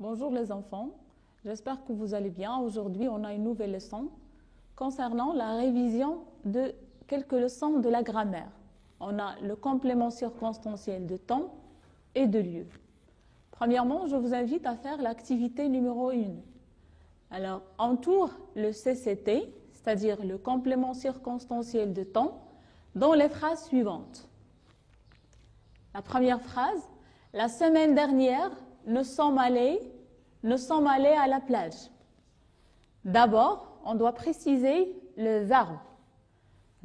Bonjour les enfants, j'espère que vous allez bien. Aujourd'hui, on a une nouvelle leçon concernant la révision de quelques leçons de la grammaire. On a le complément circonstanciel de temps et de lieu. Premièrement, je vous invite à faire l'activité numéro 1. Alors, entoure le CCT, c'est-à-dire le complément circonstanciel de temps, dans les phrases suivantes. La première phrase, la semaine dernière, nous sommes allés à la plage. D'abord, on doit préciser le verbe.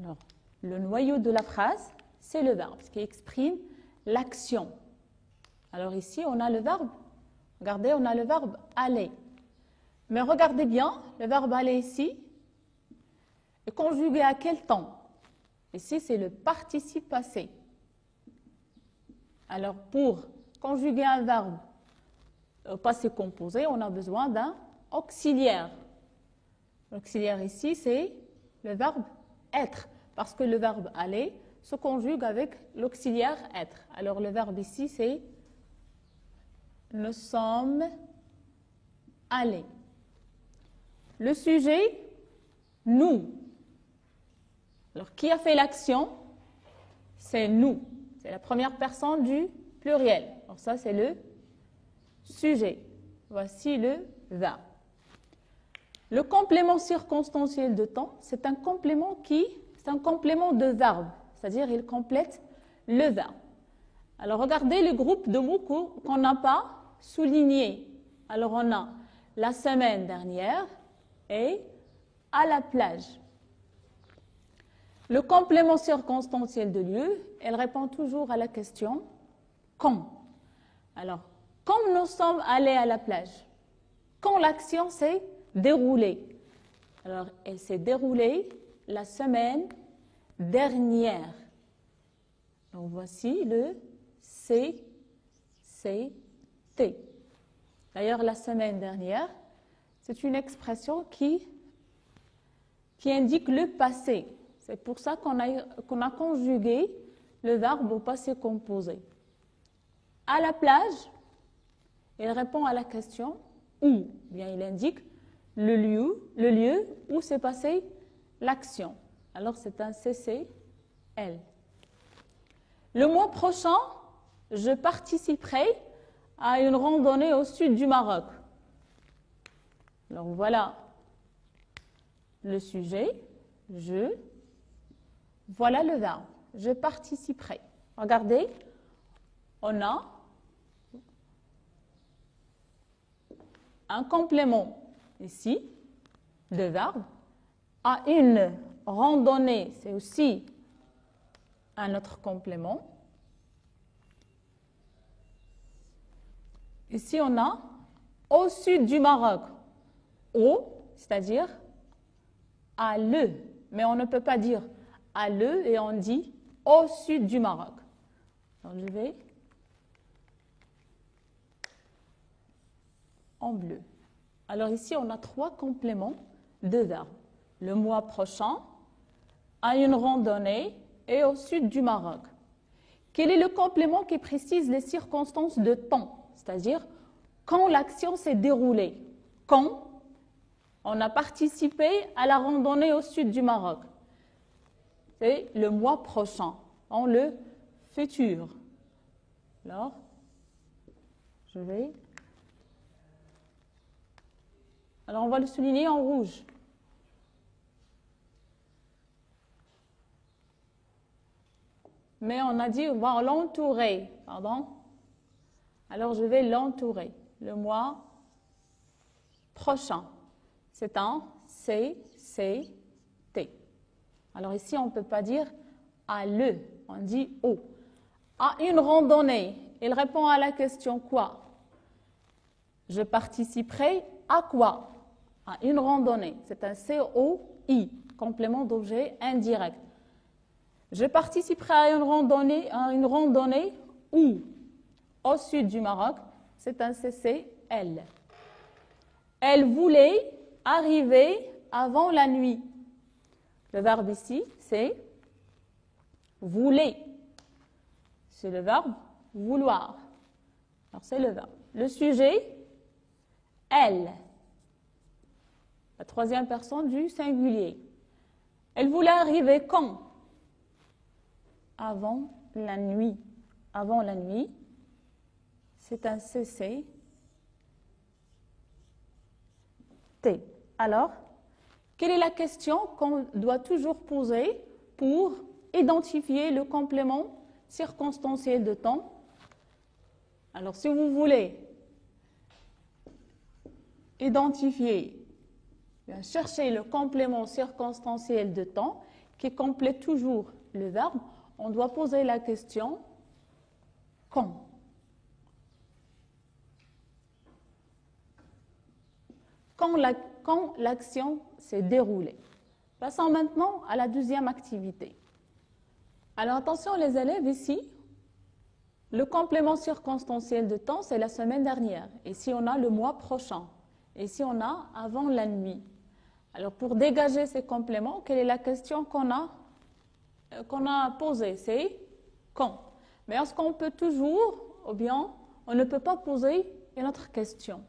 Alors, le noyau de la phrase, c'est le verbe, ce qui exprime l'action. Alors ici, on a le verbe, regardez, on a le verbe aller. Mais regardez bien, le verbe aller ici est conjugué à quel temps? Ici, c'est le participe passé. Alors, pour conjuguer un verbe au passé composé, on a besoin d'un auxiliaire. L'auxiliaire ici, c'est le verbe être, parce que le verbe aller se conjugue avec l'auxiliaire être. Alors, le verbe ici, c'est nous sommes allés. Le sujet, nous. Alors, qui a fait l'action? C'est nous. C'est la première personne du pluriel. Alors, ça, c'est le sujet. Voici le verbe. Le complément circonstanciel de temps, c'est un complément de verbe, c'est-à-dire il complète le verbe. Alors regardez le groupe de mots qu'on n'a pas souligné. Alors on a la semaine dernière et à la plage. Le complément circonstanciel de lieu, elle répond toujours à la question quand. Alors, comme nous sommes allés à la plage, quand l'action s'est déroulée. Alors, elle s'est déroulée la semaine dernière. Donc, voici le CCT. D'ailleurs, la semaine dernière, c'est une expression qui indique le passé. C'est pour ça qu'on a conjugué le verbe au passé composé. À la plage, il répond à la question où. Bien, il indique le lieu où s'est passée l'action. Alors, c'est un CCL. Le mois prochain, je participerai à une randonnée au sud du Maroc. Alors, voilà le sujet, voilà le verbe, je participerai. Regardez, on a un complément ici de verbe. À une randonnée, c'est aussi un autre complément. Ici, on a au sud du Maroc. Au, c'est-à-dire à le. Mais on ne peut pas dire à le et on dit au sud du Maroc. Donc, je vais en bleu. Alors ici, on a 3 compléments de verbes. Le mois prochain, à une randonnée et au sud du Maroc. Quel est le complément qui précise les circonstances de temps? C'est-à-dire quand l'action s'est déroulée. Quand on a participé à la randonnée au sud du Maroc. C'est le mois prochain, en le futur. Alors, Alors, on va le souligner en rouge. Mais on a dit, on va l'entourer, pardon. Alors, je vais l'entourer. Le mois prochain. C'est un CCT. Alors, ici, on ne peut pas dire à le, on dit au. À une randonnée, il répond à la question quoi? Je participerai à quoi? À une randonnée. C'est un COI, complément d'objet indirect. Je participerai à une randonnée où? Au sud du Maroc, c'est un CCL. Elle voulait arriver avant la nuit. Le verbe ici, c'est voulait. C'est le verbe vouloir. Alors, c'est le verbe. Le sujet, elle. La troisième personne du singulier. Elle voulait arriver quand? Avant la nuit. Avant la nuit, c'est un CC. T. Alors, quelle est la question qu'on doit toujours poser pour identifier le complément circonstanciel de temps? Alors, si vous voulez identifier, chercher le complément circonstanciel de temps qui complète toujours le verbe, on doit poser la question quand. Quand l'action s'est déroulée. Passons maintenant à la deuxième activité. Alors attention les élèves, ici, le complément circonstanciel de temps, c'est la semaine dernière. Ici, on a le mois prochain. Ici, on a avant la nuit. Alors, pour dégager ces compléments, quelle est la question qu'on a posée? C'est quand. Mais est-ce qu'on peut toujours, ou bien on ne peut pas poser une autre question?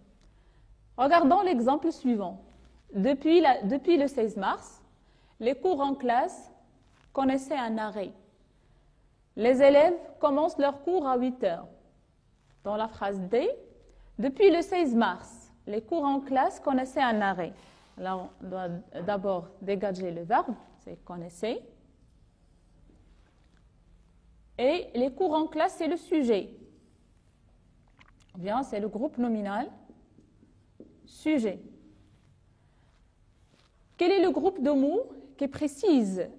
Regardons l'exemple suivant. Depuis le 16 mars, les cours en classe connaissaient un arrêt. Les élèves commencent leurs cours à 8 heures. Dans la phrase D, depuis le 16 mars, les cours en classe connaissaient un arrêt. Alors, on doit d'abord dégager le verbe, c'est connaissait. Et les cours en classe, c'est le sujet. Ou bien, c'est le groupe nominal, sujet. Quel est le groupe de mots qui précise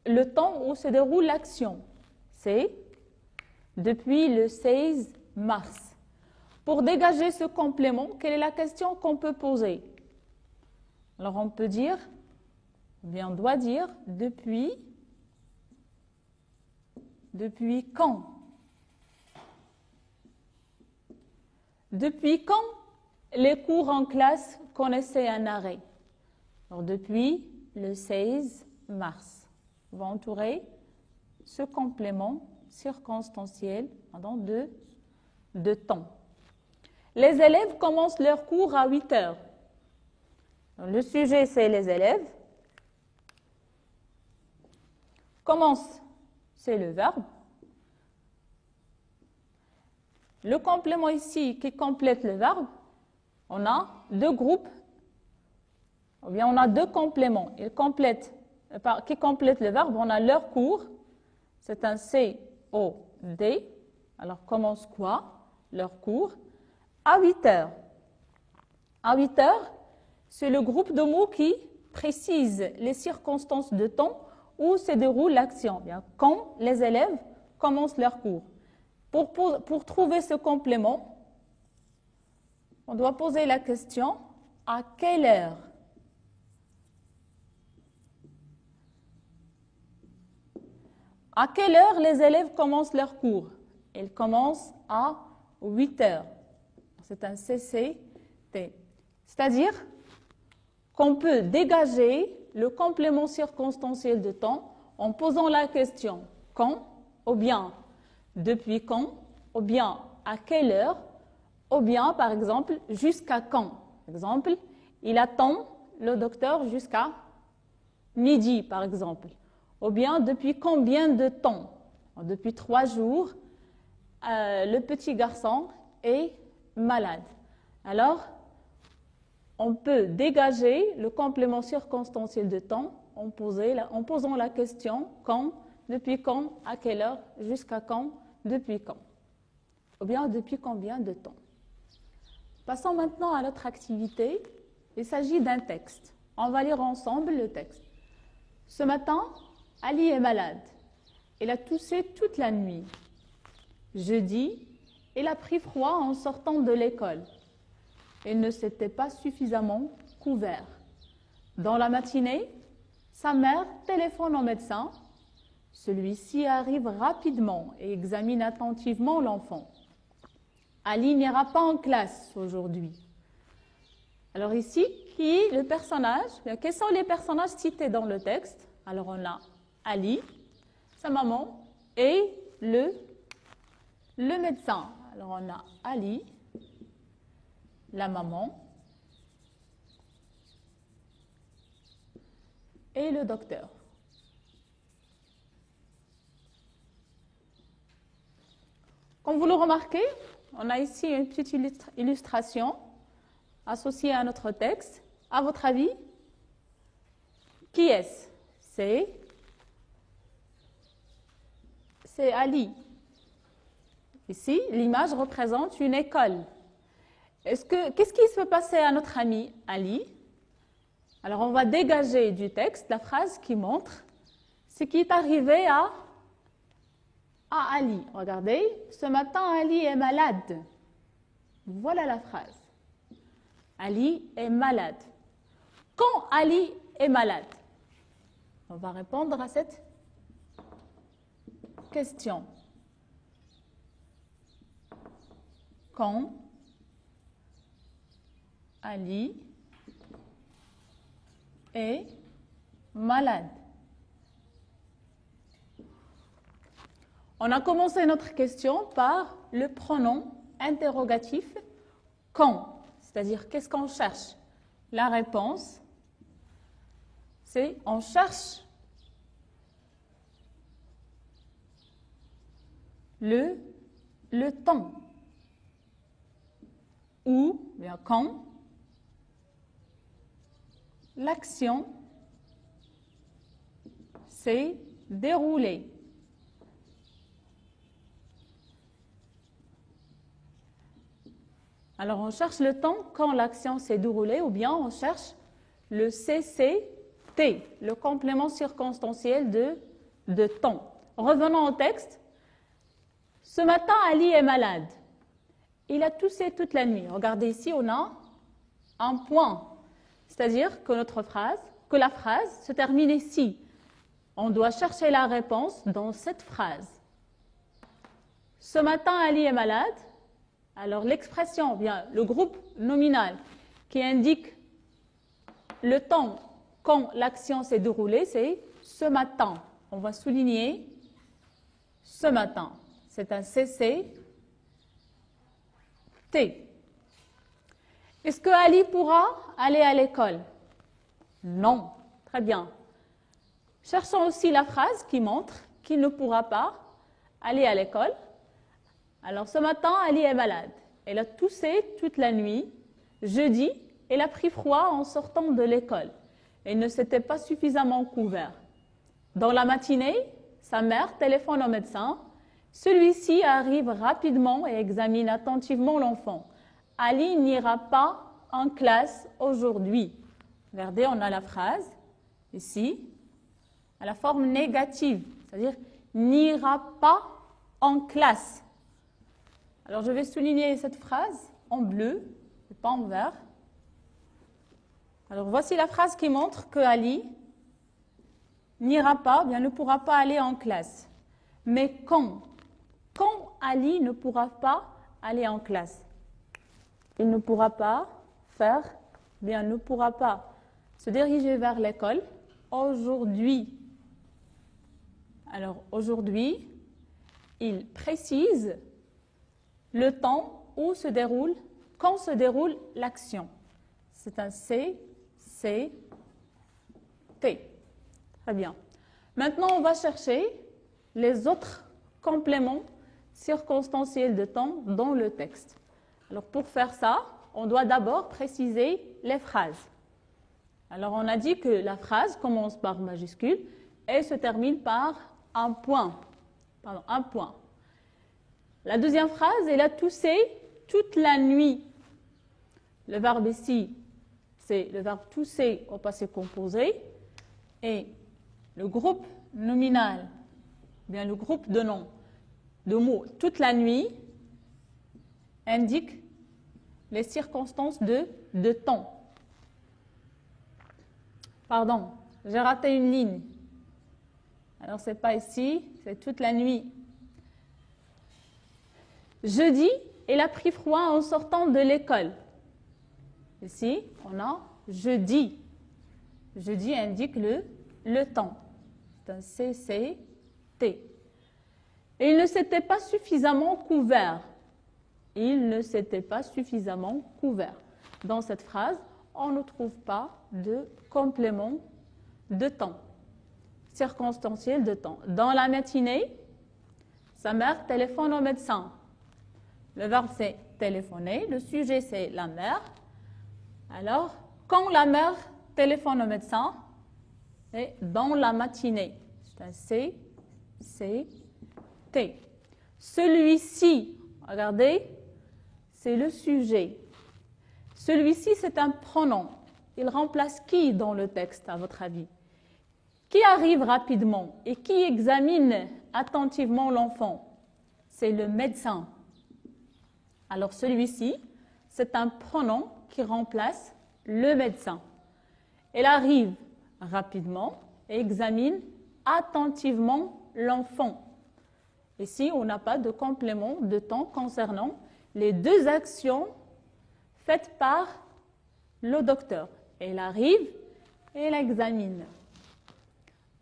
le temps où se déroule l'action? C'est depuis le 16 mars. Pour dégager ce complément, quelle est la question qu'on peut poser? Alors on peut dire, ou bien on doit dire, depuis quand? Depuis quand les cours en classe connaissaient un arrêt? Alors depuis le 16 mars. On va entourer ce complément circonstanciel de temps. Les élèves commencent leur cours à 8 heures. Le sujet, c'est les élèves. Commence, c'est le verbe. Le complément ici qui complète le verbe, on a deux groupes, ou bien on a deux compléments. Qui complètent le verbe, on a leur cours. C'est un COD. Alors, commence quoi? Leur cours. À 8 heures. À 8 heures, c'est le groupe de mots qui précise les circonstances de temps où se déroule l'action. Quand les élèves commencent leur cours. Pour trouver ce complément, on doit poser la question à quelle heure? À quelle heure les élèves commencent leur cours? Ils commencent à 8 heures. C'est un CCT. C'est-à-dire qu'on peut dégager le complément circonstanciel de temps en posant la question quand, ou bien depuis quand, ou bien à quelle heure, ou bien par exemple jusqu'à quand. Par exemple, il attend le docteur jusqu'à midi par exemple. Ou bien depuis combien de temps? Depuis 3 jours, le petit garçon est malade. Alors, on peut dégager le complément circonstanciel de temps en posant la question quand, depuis quand, à quelle heure, jusqu'à quand, depuis quand. Ou bien depuis combien de temps. Passons maintenant à l'autre activité. Il s'agit d'un texte. On va lire ensemble le texte. Ce matin, Ali est malade. Il a toussé toute la nuit. Jeudi, il a pris froid en sortant de l'école. Il ne s'était pas suffisamment couvert. Dans la matinée, sa mère téléphone au médecin. Celui-ci arrive rapidement et examine attentivement l'enfant. Ali n'ira pas en classe aujourd'hui. Alors ici, qui est le personnage? Quels sont les personnages cités dans le texte? Alors on a Ali, sa maman et le médecin. Alors on a Ali, la maman et le docteur. Comme vous le remarquez, on a ici une petite illustration associée à notre texte. À votre avis, qui est-ce? C'est Ali. Ici, l'image représente une école. Qu'est-ce qui se passait à notre ami Ali? Alors, on va dégager du texte la phrase qui montre ce qui est arrivé à Ali. Regardez, ce matin, Ali est malade. Voilà la phrase. Ali est malade. Quand Ali est malade? On va répondre à cette question. Quand Ali est malade. On a commencé notre question par le pronom interrogatif quand, c'est-à-dire qu'est-ce qu'on cherche? La réponse, c'est on cherche le temps ou bien quand l'action s'est déroulée. Alors, on cherche le temps quand l'action s'est déroulée ou bien on cherche le CCT, le complément circonstanciel de temps. Revenons au texte. Ce matin, Ali est malade. Il a toussé toute la nuit. Regardez ici, on a un point. C'est-à-dire que la phrase se termine ici. On doit chercher la réponse dans cette phrase. Ce matin, Ali est malade. Alors, l'expression, bien, le groupe nominal qui indique le temps quand l'action s'est déroulée, c'est ce matin. On va souligner ce matin. C'est un CCT. Est-ce que Ali pourra aller à l'école? Non. Très bien. Cherchons aussi la phrase qui montre qu'il ne pourra pas aller à l'école. Alors, ce matin, Ali est malade. Elle a toussé toute la nuit. Jeudi, elle a pris froid en sortant de l'école. Elle ne s'était pas suffisamment couvert. Dans la matinée, sa mère téléphone au médecin. Celui-ci arrive rapidement et examine attentivement l'enfant. Ali n'ira pas en classe aujourd'hui. Regardez, on a la phrase ici, à la forme négative, c'est-à-dire n'ira pas en classe. Alors, je vais souligner cette phrase en bleu et pas en vert. Alors, voici la phrase qui montre que Ali n'ira pas, bien ne pourra pas aller en classe. Mais quand Ali ne pourra pas aller en classe? Il ne pourra pas faire, bien ne pourra pas se diriger vers l'école aujourd'hui. Alors, aujourd'hui, il précise le temps où se déroule, quand se déroule l'action. C'est un CCT. Très bien. Maintenant, on va chercher les autres compléments circonstanciels de temps dans le texte. Alors, pour faire ça, on doit d'abord préciser les phrases. Alors, on a dit que la phrase commence par majuscule et se termine par un point. Pardon, un point. La deuxième phrase, elle a toussé toute la nuit. Le verbe ici, c'est le verbe tousser au passé composé. Et le groupe nominal, bien le groupe de noms, de mots toute la nuit, indique les circonstances de temps. Pardon, j'ai raté une ligne. Alors, ce n'est pas ici, c'est toute la nuit. Jeudi, elle a pris froid en sortant de l'école. Ici, on a jeudi. Jeudi indique le temps. C'est un CCT. Et il ne s'était pas suffisamment couvert. Il ne s'était pas suffisamment couvert. Dans cette phrase, on ne trouve pas de complément de temps. Circonstanciel de temps. Dans la matinée, sa mère téléphone au médecin. Le verbe c'est téléphoner, le sujet c'est la mère. Alors, quand la mère téléphone au médecin, c'est dans la matinée. C'est un C, C, T. Celui-ci, regardez, c'est le sujet. Celui-ci, c'est un pronom. Il remplace qui dans le texte, à votre avis? Qui arrive rapidement et qui examine attentivement l'enfant? C'est le médecin. Alors celui-ci, c'est un pronom qui remplace le médecin. Il arrive rapidement et examine attentivement l'enfant. Ici, on n'a pas de complément de temps concernant les deux actions faites par le docteur. Il arrive et il examine.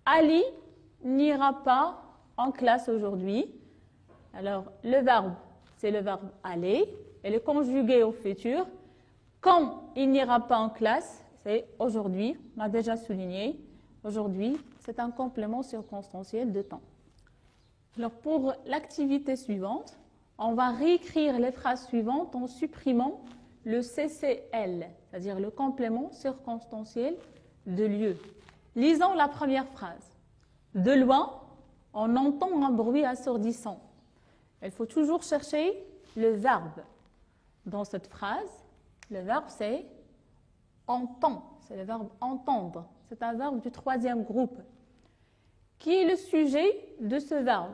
Ali n'ira pas en classe aujourd'hui. Alors, le verbe, c'est le verbe aller. Elle est conjuguée au futur. Quand il n'ira pas en classe, c'est aujourd'hui. On a déjà souligné. Aujourd'hui, c'est un complément circonstanciel de temps. Alors, pour l'activité suivante, on va réécrire les phrases suivantes en supprimant le CCL, c'est-à-dire le complément circonstanciel de lieu. Lisons la première phrase. De loin, on entend un bruit assourdissant. Il faut toujours chercher le verbe. Dans cette phrase, le verbe c'est entend, c'est le verbe entendre. C'est un verbe du troisième groupe. Qui est le sujet de ce verbe?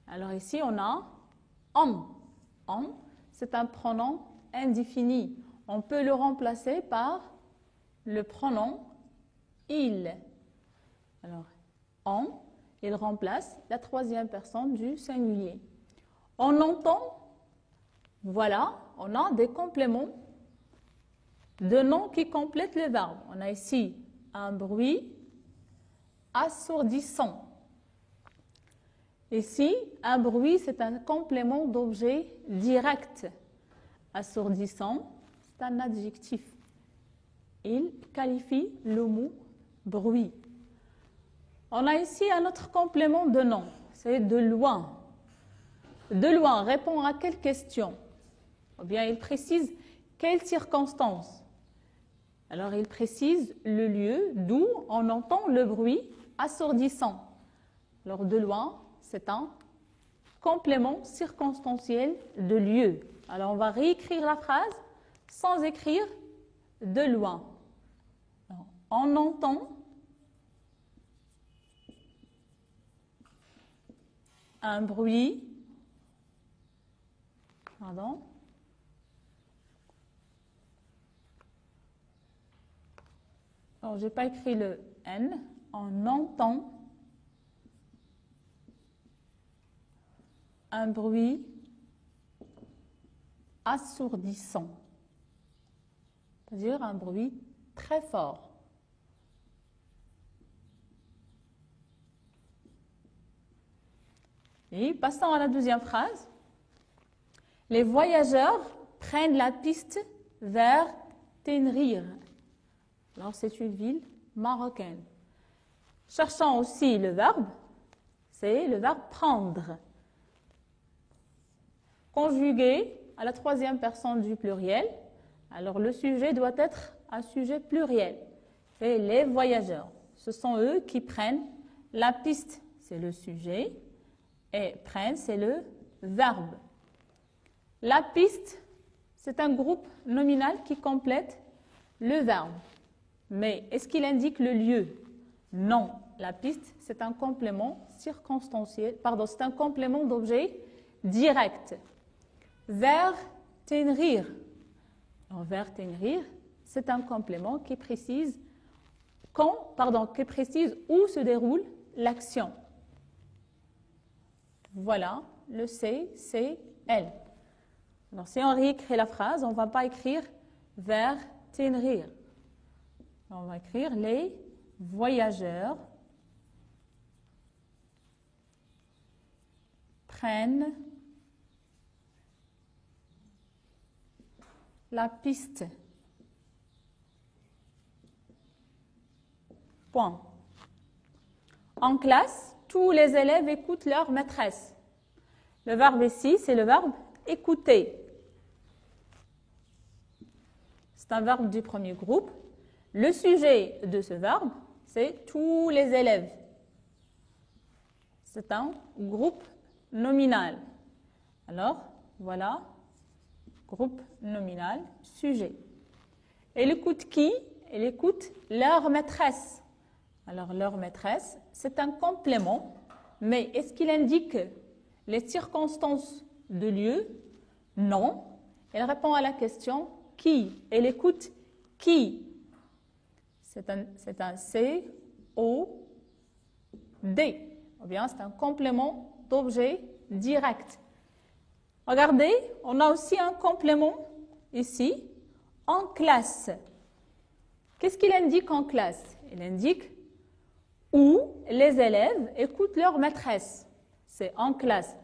Alors ici, on a en. En, c'est un pronom indéfini. On peut le remplacer par le pronom il. Alors, en, il remplace la troisième personne du singulier. On entend, voilà, on a des compléments de nom qui complètent le verbe. On a ici un bruit assourdissant. Ici, un bruit, c'est un complément d'objet direct. Assourdissant, c'est un adjectif. Il qualifie le mot bruit. On a ici un autre complément de nom, c'est de loin. De loin répond à quelle question? Ou bien il précise quelles circonstances. Alors il précise le lieu d'où on entend le bruit assourdissant. Alors de loin, c'est un complément circonstanciel de lieu. Alors on va réécrire la phrase sans écrire de loin. Alors, on entend un bruit, pardon, alors je n'ai pas écrit le N, on entend un bruit assourdissant, c'est-à-dire un bruit très fort. Et passons à la deuxième phrase. Les voyageurs prennent la piste vers Tenrir. Alors, c'est une ville marocaine. Cherchons aussi le verbe, c'est le verbe prendre. Conjugué à la troisième personne du pluriel. Alors, le sujet doit être un sujet pluriel. C'est les voyageurs. Ce sont eux qui prennent la piste, c'est le sujet. Et prennent, c'est le verbe. La piste, c'est un groupe nominal qui complète le verbe. Mais est-ce qu'il indique le lieu? Non. La piste, c'est un complément circonstanciel, pardon, c'est un complément d'objet direct. Vers Tenrir. Alors, vers Tenrir, c'est un complément qui précise qui précise où se déroule l'action. Voilà, le C, c'est L. Alors, si on réécrit la phrase, on ne va pas écrire vers Tenrir. On va écrire les voyageurs prennent la piste Point. En classe, tous les élèves écoutent leur maîtresse. Le verbe ici, c'est le verbe écouter. C'est un verbe du premier groupe. Le sujet de ce verbe, c'est tous les élèves. C'est un groupe nominal. Alors, voilà, groupe nominal, sujet. Elle écoute qui? Elle écoute leur maîtresse. Alors, leur maîtresse, c'est un complément, mais est-ce qu'il indique les circonstances de lieu? Non. Elle répond à la question qui? Elle écoute qui? C'est un C-O-D. Ou bien, c'est un complément d'objet direct. Regardez, on a aussi un complément ici, en classe. Qu'est-ce qu'il indique en classe? Il indique où les élèves écoutent leur maîtresse. C'est en classe,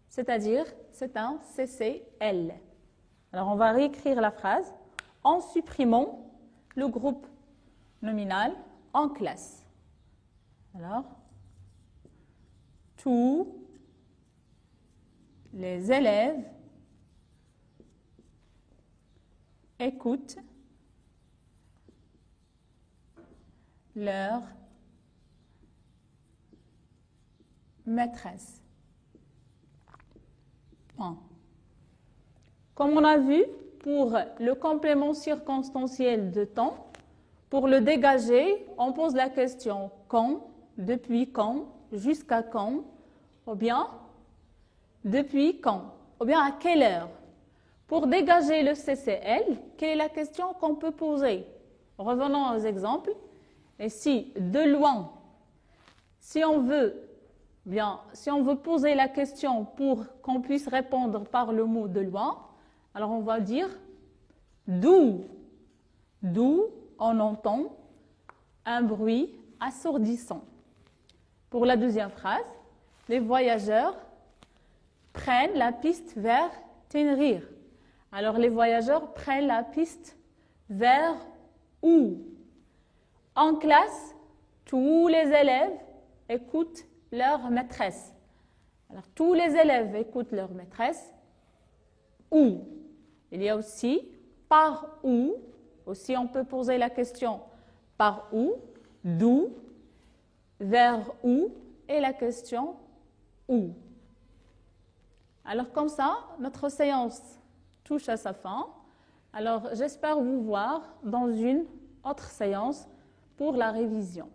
c'est-à-dire c'est un CCL. Alors, on va réécrire la phrase en supprimant le groupe nominal en classe. Alors, tous les élèves écoutent leur maîtresse. Bon. Comme on a vu, pour le complément circonstanciel de temps, pour le dégager, on pose la question quand, depuis quand, jusqu'à quand, ou bien depuis quand, ou bien à quelle heure. Pour dégager le CCL, quelle est la question qu'on peut poser? Revenons aux exemples. Et si de loin, si on veut poser la question pour qu'on puisse répondre par le mot de loin, alors on va dire d'où. D'où on entend un bruit assourdissant. Pour la deuxième phrase, les voyageurs prennent la piste vers Tenerife. Alors les voyageurs prennent la piste vers où? En classe, tous les élèves écoutent leur maîtresse. Alors tous les élèves écoutent leur maîtresse. Où? Il y a aussi par où. Aussi on peut poser la question par où, d'où, vers où et la question où. Alors comme ça, notre séance touche à sa fin. Alors j'espère vous voir dans une autre séance pour la révision.